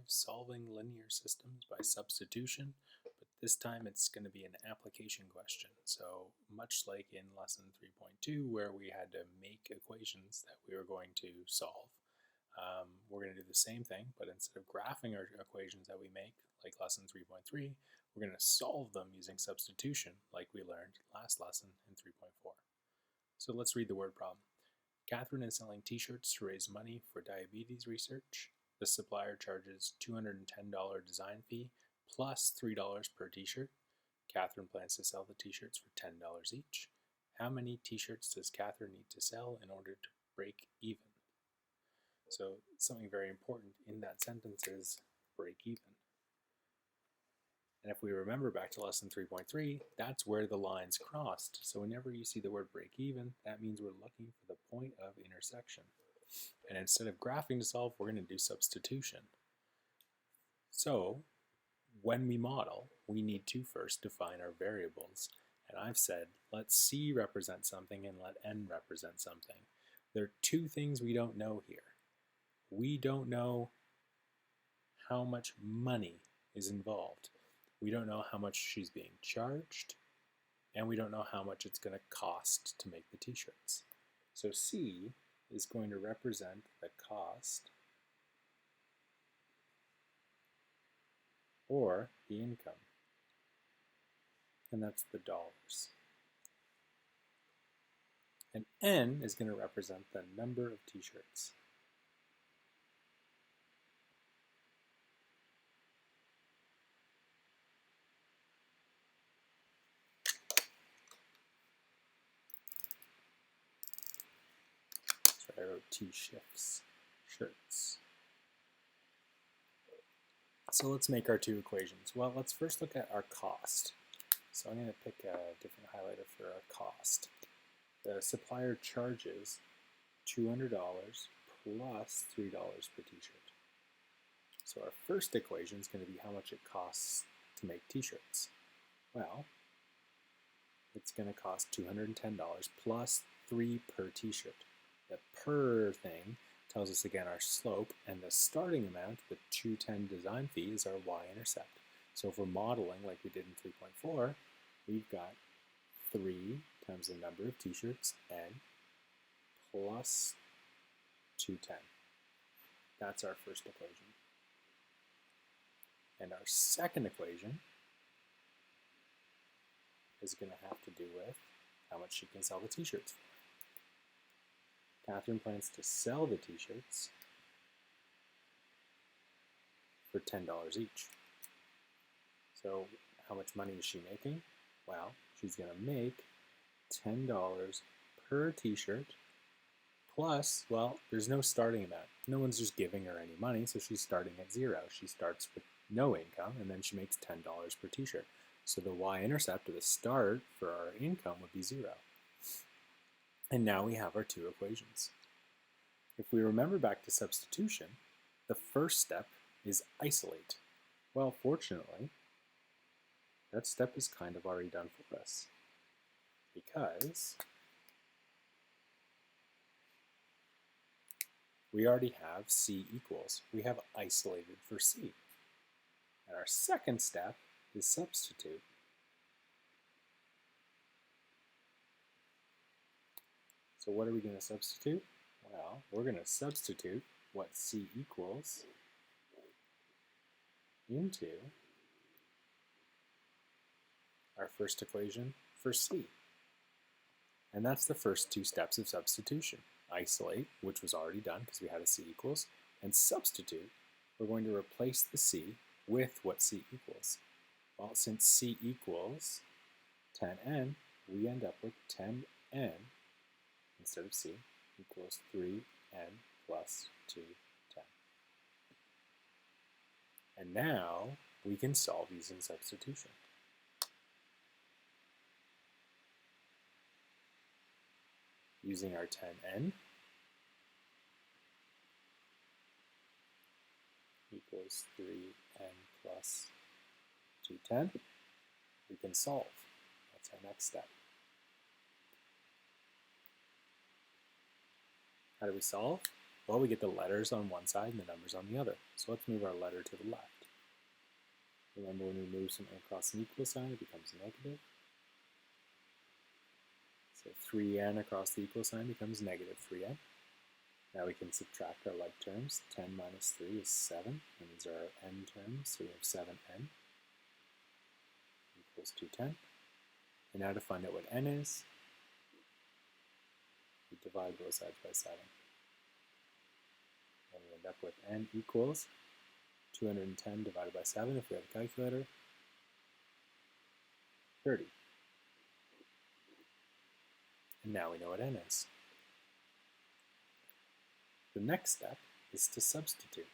solving linear systems by substitution, but this time it's going to be an application question. So much like in lesson 3.2 where we had to make equations that we were going to solve, we're going to do the same thing, but instead of graphing our equations that we make, like lesson 3.3, we're going to solve them using substitution like we learned last lesson in 3.4. So let's read the word problem. Catherine is selling t-shirts to raise money for diabetes research. The supplier charges $210 design fee plus $3 per t-shirt. Catherine plans to sell the t-shirts for $10 each. How many t-shirts does Catherine need to sell in order to break even? So something very important in that sentence is break even. And if we remember back to lesson 3.3, that's where the lines crossed. So whenever you see the word break even, that means we're looking for the point of intersection. And instead of graphing to solve, we're going to do substitution. So when we model, we need to first define our variables. And I've said, let C represent something and let N represent something. There are two things we don't know here. We don't know how much money is involved. We don't know how much she's being charged, and we don't know how much it's going to cost to make the t-shirts. So C is going to represent the cost or the income, and that's the dollars. And N is going to represent the number of t-shirts. I wrote t-shifts, shirts. So let's make our two equations. Well, let's first look at our cost. So I'm going to pick a different highlighter for our cost. The supplier charges $200 plus $3 per t-shirt. So our first equation is going to be how much it costs to make t-shirts. Well, it's going to cost $210 plus $3 per t-shirt. The per thing tells us again our slope, and the starting amount, the 210 design fee, is our y-intercept. So if we're modeling like we did in 3.4, we've got 3 times the number of t-shirts, n, plus 210. That's our first equation. And our second equation is going to have to do with how much she can sell the t-shirts for. Catherine plans to sell the t-shirts for $10 each. So how much money is she making? Well, she's going to make $10 per t-shirt plus, well, there's no starting amount. No one's just giving her any money, so she's starting at zero. She starts with no income, and then she makes $10 per t-shirt. So the y-intercept, or the start for our income, would be 0. And now we have our two equations. If we remember back to substitution, the first step is isolate. Well, fortunately, that step is kind of already done for us, because we already have C equals. We have isolated for C. And our second step is substitute. So what are we going to substitute? Well, we're going to substitute what C equals into our first equation for C. And that's the first two steps of substitution. Isolate, which was already done because we had a C equals, and substitute, we're going to replace the C with what C equals. Well, since C equals 10n, we end up with 10n instead of C equals 3n plus 210. And now we can solve using substitution. Using our 10n equals 3n plus 210, we can solve. That's our next step. How do we solve? Well, we get the letters on one side and the numbers on the other. So let's move our letter to the left. Remember, when we move something across an equal sign, it becomes negative. So 3n across the equal sign becomes negative 3n. Now we can subtract our like terms. 10 minus 3 is 7, and these are our n terms, so we have 7n equals 210. And now to find out what n is, we divide both sides by 7. And we end up with n equals 210 divided by 7, if we have a calculator, 30. And now we know what n is. The next step is to substitute.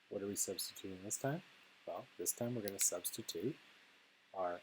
What are we substituting this time? Well, this time we're going to substitute our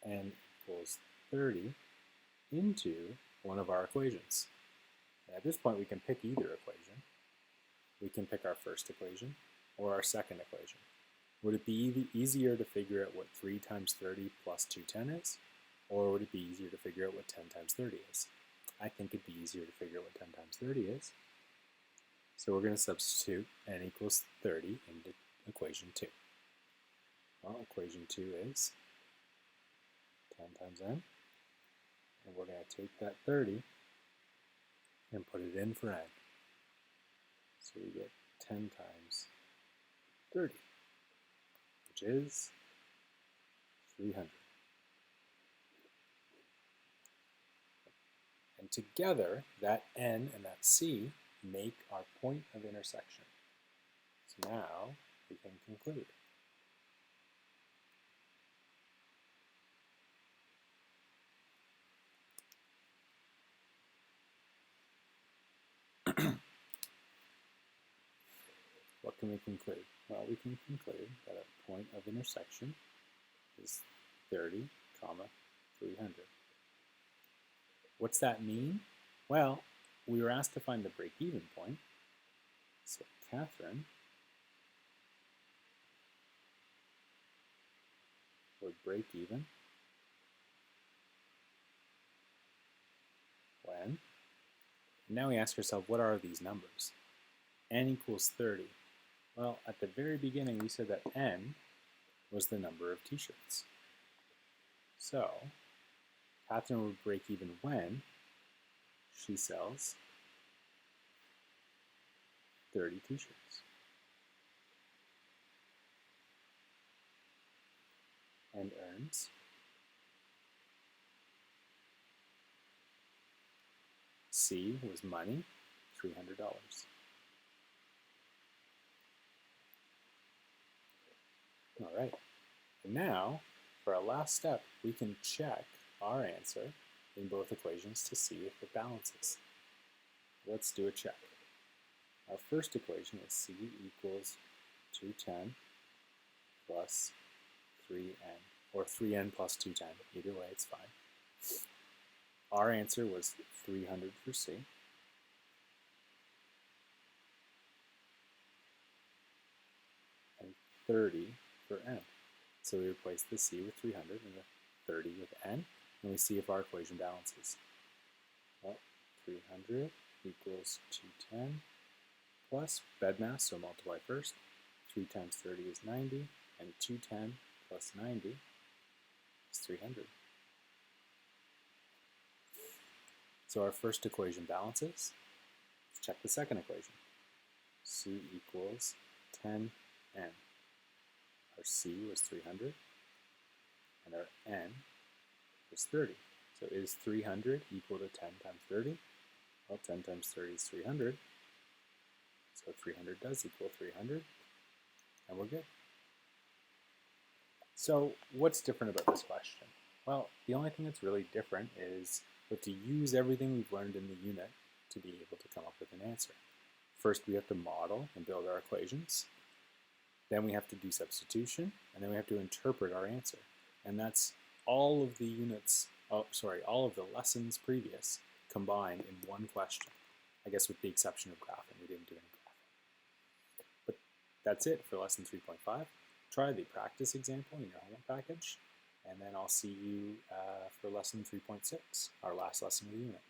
n equals 30 into one of our equations. And at this point we can pick either equation. We can pick our first equation or our second equation. Would it be easier to figure out what 3 times 30 plus 210 is? Or would it be easier to figure out what 10 times 30 is? I think it'd be easier to figure out what 10 times 30 is. So we're going to substitute n equals 30 into equation 2. Well, equation 2 is 10 times n. And we're going to take that 30 and put it in for n. So we get 10 times 30, which is 300. And together, that n and that c make our point of intersection. So now we can conclude. What can we conclude? Well, we can conclude that our point of intersection is 30, 300. What's that mean? Well, we were asked to find the break-even point. So Catherine would break even when? Now we ask ourselves, what are these numbers? N equals 30. Well, at the very beginning we said that n was the number of t-shirts. So Catherine would break even when she sells 30 t-shirts. And earns C was money, $300. All right, and now for our last step, we can check our answer in both equations to see if it balances. Let's do a check. Our first equation is C equals 210 plus 3n, or 3n plus 210. Either way, it's fine. Our answer was 300 for C. And 30 for n. So we replace the C with 300 and the 30 with n, and we see if our equation balances. Well, 300 equals 210 plus BEDMAS, so multiply first. 3 times 30 is 90, and 210 plus 90 is 300. So our first equation balances. Let's check the second equation. C equals 10n. Our C was 300, and our n was 30. So is 300 equal to 10 times 30? Well, 10 times 30 is 300. So 300 does equal 300, and we're good. So what's different about this question? Well, the only thing that's really different is we have to use everything we've learned in the unit to be able to come up with an answer. First, we have to model and build our equations. Then we have to do substitution, and then we have to interpret our answer. And that's all of the units, all of the lessons previous combined in one question. I guess with the exception of graphing, we didn't do any graphing. But that's it for lesson 3.5. Try the practice example in your homework package, and then I'll see you for lesson 3.6, our last lesson of the unit.